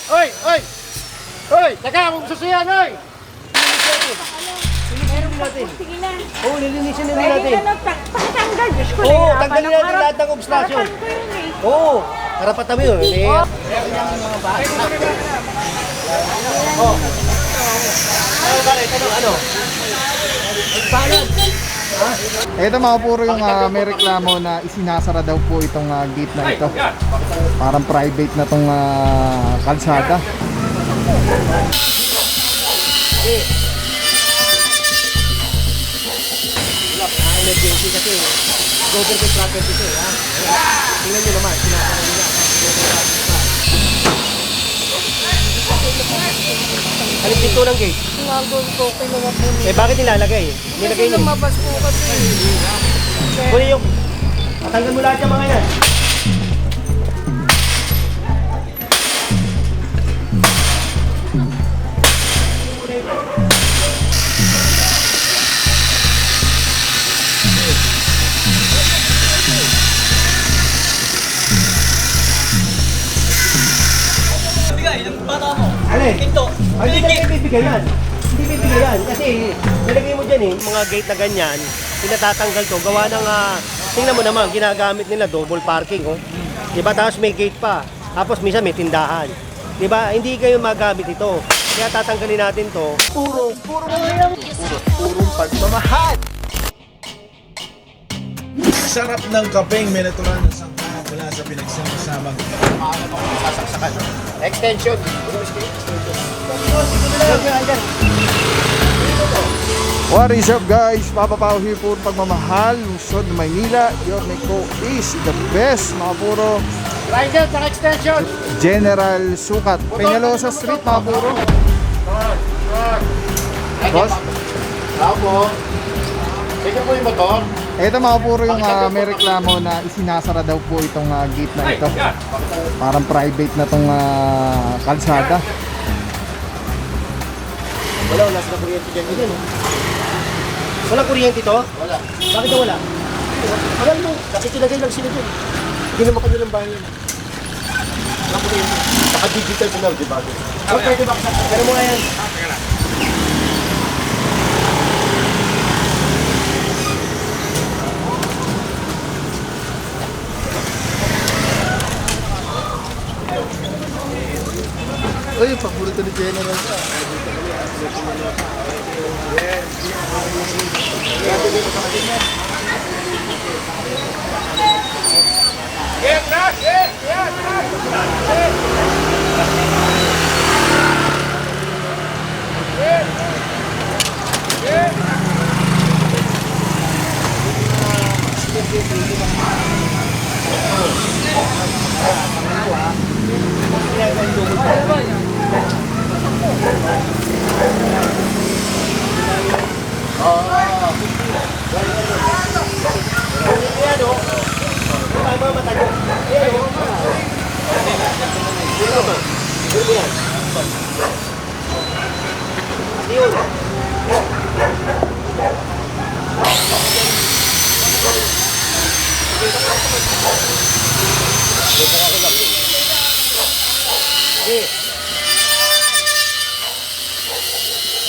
Oy! Oy! Oy! Teka, kung gusto yan, oy! Meron pa po, sige na. Oo, nilinisin na Pwede natin. na lang, pakitanggal. Diyos ko, Oo, nahihirapan tanggalin ako. natin lahat ng obstruction. Harapan ko yun eh. Oo, karapatan mo yun. Eh, ano? Ito mga puro yung may reklamo na isinasara daw po itong gate na ito. Parang private na tong kalsada. Emergency kasi government property ito, ha? Tingnan nyo naman, sinasara nila. Alin dito ng gate? Sinagol ko, kinuha po niya. Eh bakit nilalagay? Nilagay Kasi niyo. lumabas po kasi. Kunin yung... Patanggal mo lahat yung mga yan. Alin? Ito. Hindi ka ibibigay yan. Hindi bibigay yan. Kasi nilagay mo dyan mga gate na ganyan, pinatatanggal to. Gawa ng, tingnan mo naman, ginagamit nila double parking. Oh. Diba? Tapos may gate pa. Tapos minsan may tindahan. Diba? Hindi kayo magamit ito. Kaya tatanggalin natin to. Purong pagmamahal. Sarap ng kapeng minaturan ng sangka mula sa pinagsama-samang Sasaksakan. Extension. What is up guys? Papa Pao here po pagmamahal. Lungsod Maynila. Your Meco is the best mga puro. Rider, sa extension. General Sukat. Peñalosa Street mga puro. Boss? Tao po. Sige po yung motor. Ito mga puro yung may reklamo na isinasara daw po itong gate na ito. Parang private na tong kalsada. Wala, wala sila kuryente dyan. Yan, oh. Wala kuryente to? Wala. Bakit daw wala? Alam mo, kasi tinagay lang sila dyan. Hindi naman kanya ng bayan. Wala kuryente. Naka-digital ko na, di ba? Okay, di ba? Pero mo nga yan. Uy, paborito ni General ka.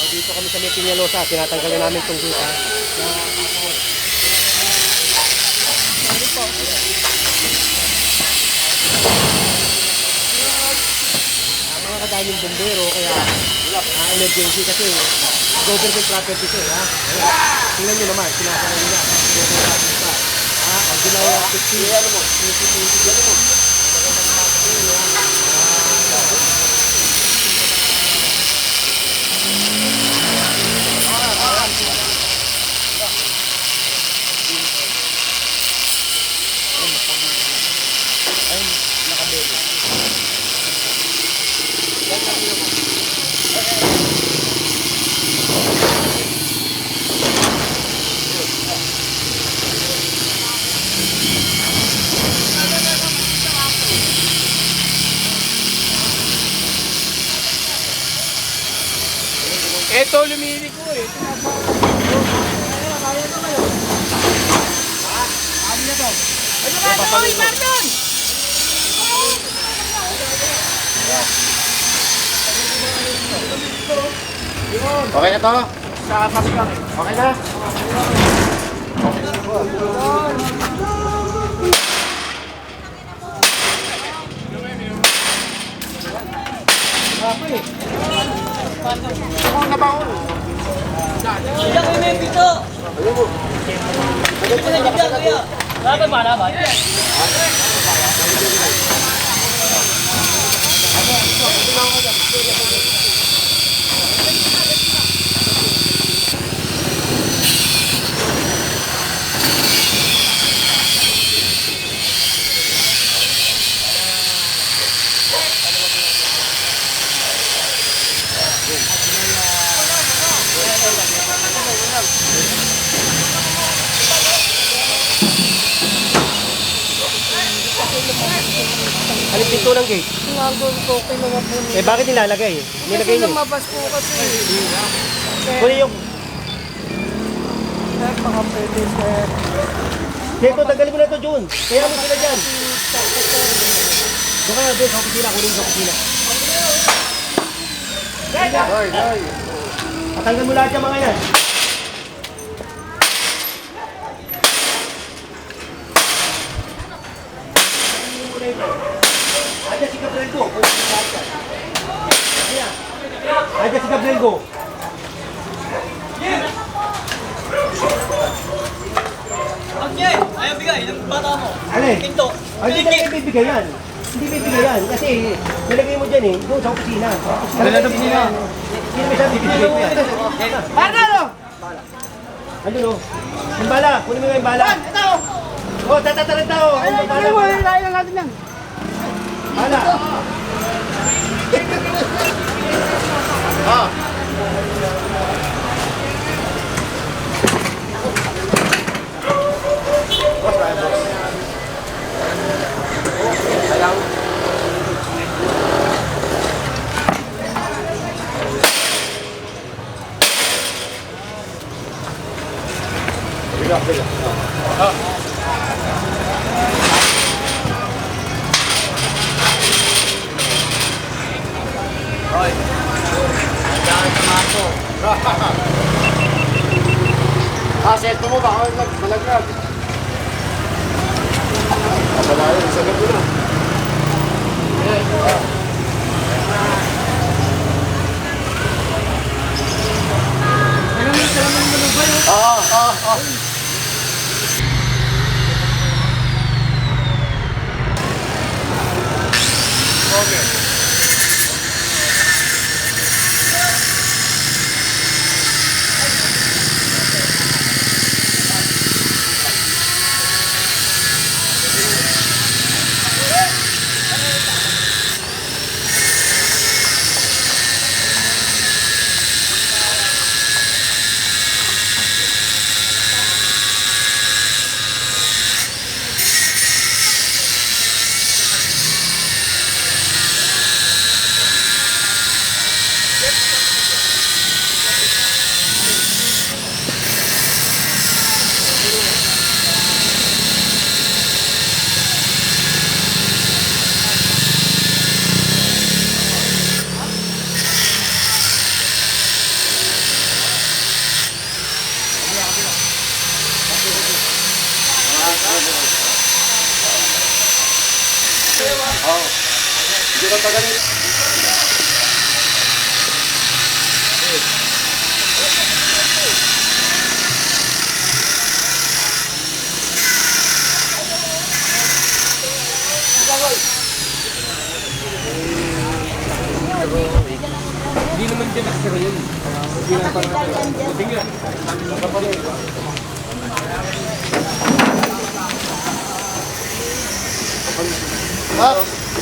Dito kami sa Peñalosa, tinatanggalan namin itong dito. Mga kadaming bombero, kaya emergency kasi government property ito, ha? Tingnan nyo naman, sinasara nila. Ang July 15, Ito, lumili ko eh. Ano ka, Uy, Marlon? Okay na to? Okay na? Ano pinto ng gate? Sinagol ko, kinuha po nila. Eh bakit nilalagay? Nilagay Kasi niyo. lumabas po kasi. Kunin yung... Sir, baka pwede, sir. Dito, tanggalin mo na ito, Jun. Kaya mo sila dyan. Doon kaya, doon, sa opisina. Kunin sa opisina. Patanggal mo lahat yung mga yan. Ayan si Gabriel Go. Ayan si Gabriel Go. Ayaw bigay, ng bata mo. Alin? Pinto. Ay, hindi talaga bibigay yan. Hindi bibigay yan. Kasi nilagay mo dyan doon sa opisina. Dala sa opisina. Hindi naman siya bibigay ko yan. Ano? Ano no? Yung bala. Kunin mo yung bala. Ito! Oh, tatatarad na oh. Ano bala? Ano mo, ilayin lang natin yan. Bala. Selto mo ba? Ako malaglag. Wala yun, sagot ko na.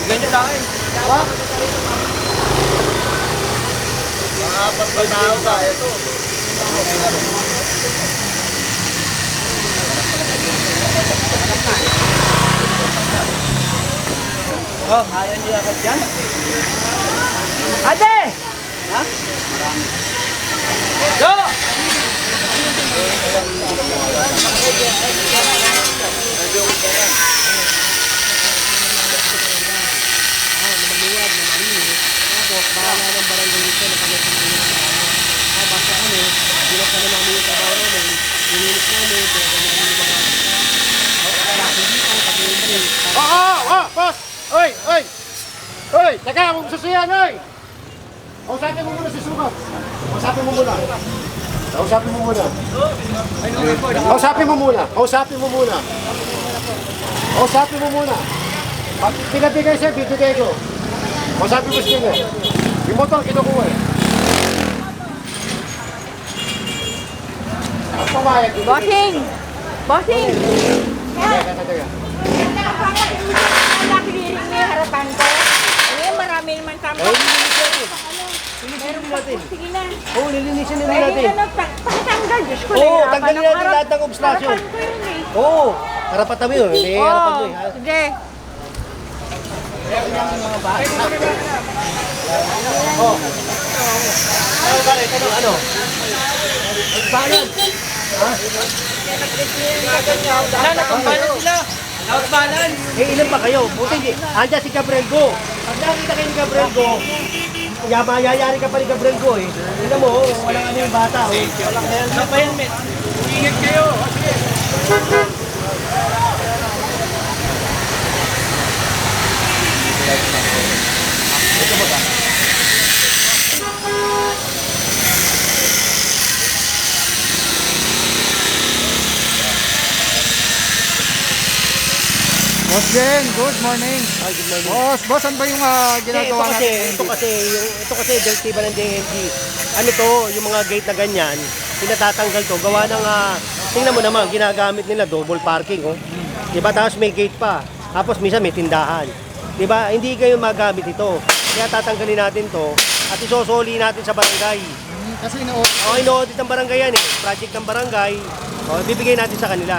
Ganyan sa akin. Mga apat na tao ba? Ito. Oh, ayaw niya agad yan. Ate! Ha? Go! Bahala ng barangay nito na kami kami, binasa na namin yung trabaho namin, nilinis namin, pinasa namin yung mga traffic dito, pati yung break. Boss! Oy! Oy! Oy! Teka, huwag mo sasuyan, oy! Kausapin mo muna si Sukat. Kausapin mo muna. Kausapin mo muna. Kausapin mo muna. Kausapin mo muna. Kausapin mo muna. Pag pinabigay siya, bibigay ko. Kausapin mo siya. Yung motor, kinukuha eh. Ang pumayag. Bossing! Bossing! Teka. Nakiliring mo yung harapan ko. Eh, marami naman kami. Lilinisin natin. Sige na. Oo, lilinisin din Pwede natin. ka na pakitanggal. Diyos ko, Oo, nahihirapan tanggalin ako. natin lahat ng obstruction. Harapan ko yun eh. Oo, karapatan mo yun. May harapan mo Oo, eh. ha? sige. Ano bakit? Ano? Balan. Eh, ilan pa kayo? Buti hindi. Andiyan si Gabriel Go. Pag nakita kayo ni Gabriel Go, mayayari ka pa ni Gabriel Go eh. Tingnan mo, walang ano yung bata. Walang helmet. Ingat kayo. Boss Jen, good morning. Ay, good morning. Boss, ano ba yung ginagawa natin? Ito kasi direktiba ng DNG. Ano to, yung mga gate na ganyan, pinatatanggal to. Gawa ng, tingnan mo naman, ginagamit nila double parking, oh. Diba? Tapos may gate pa. Tapos minsan may tindahan. Diba? Hindi kayo magamit ito. Kaya tatanggalin natin to at isosoli natin sa barangay. Kasi Ino-audit ng barangay yan eh. Project ng barangay. Bibigay natin sa kanila.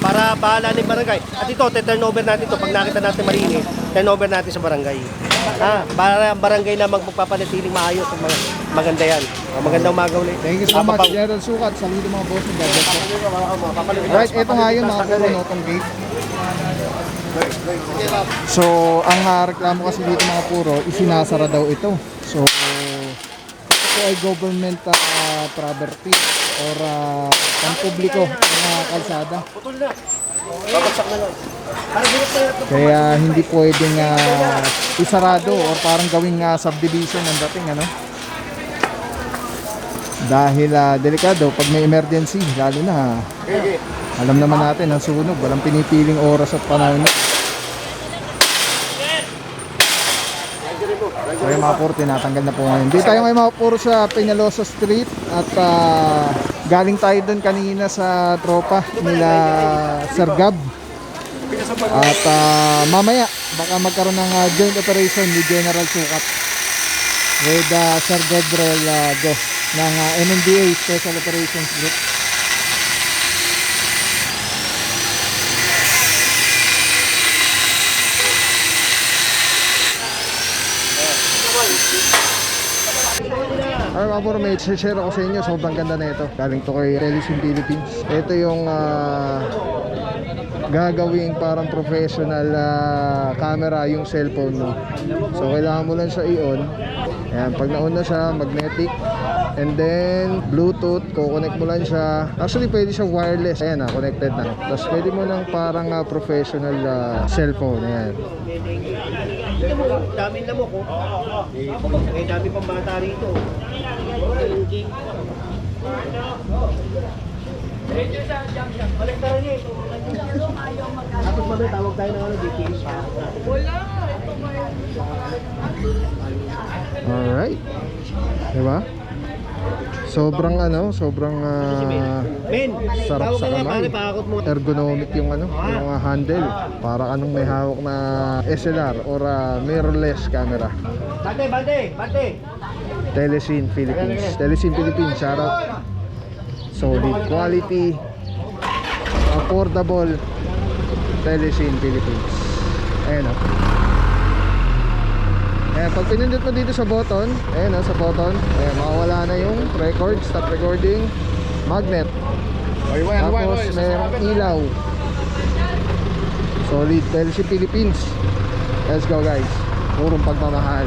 Para bahala ng barangay. At ito, turnover natin to. Pag nakita natin malinis, turnover natin sa barangay. Para ang barangay na magpapanatiling maayos. Maganda yan. Magandang umaga ulit. Thank you so much, General Sukat. Saludo mga boss ng gadget po. Right, ito nga yun mga puro notong gate. So, ang reklamo kasi dito mga puro, isinasara daw ito. So, ito ay government property or pampubliko na kalsada. Putol na. Babagsak na lang. Kaya hindi pwedeng isarado or parang gawing subdivision ng dating ano. Dahil delikado pag may emergency, lalo na alam naman natin ang sunog, walang pinipiling oras at panahon. So yung mga puro tinatanggal na po ngayon. Dito tayo ngayon mga puro sa Peñalosa Street at galing tayo doon kanina sa tropa nila Sir Gab. At mamaya baka magkaroon ng joint operation ni General Sukat with Sir Gabriel Go ng MMDA Special Operations Group. Ay mga puro, may share ako sa inyo. Sobrang ganda na ito. Galing to kay Telesim Philippines. Ito yung gagawing parang professional camera yung cellphone mo. So kailangan mo lang siya i-on. Ayan, pag na-on na siya, magnetic. And then Bluetooth, kukonect mo lang siya. Actually pwede siya wireless. Ayan connected na. Tapos pwede mo lang parang professional cellphone. Ayan. Dami na mo ko. Eh, dami pang bata rito. Balektaran niya ito. Tapos mamaya tawag tayo ng DTS. Alright. Diba? Sobrang Men, sarap tawag sa ka nga, kamay. pare, pakakot mo. Ergonomic yung yung handle. Para anong may hawak na SLR or mirrorless camera. Bante! Telesim Philippines. Telesim Philippines, shoutout. Solid quality, affordable. Telesim Philippines. Ayan o. Ayan, pag pinindot mo dito sa button, ayan sa button, ayan, makawala na yung record, stop recording, magnet. Tapos mayroong ilaw. Solid, Telesim Philippines. Let's go guys. Purong pagmamahal.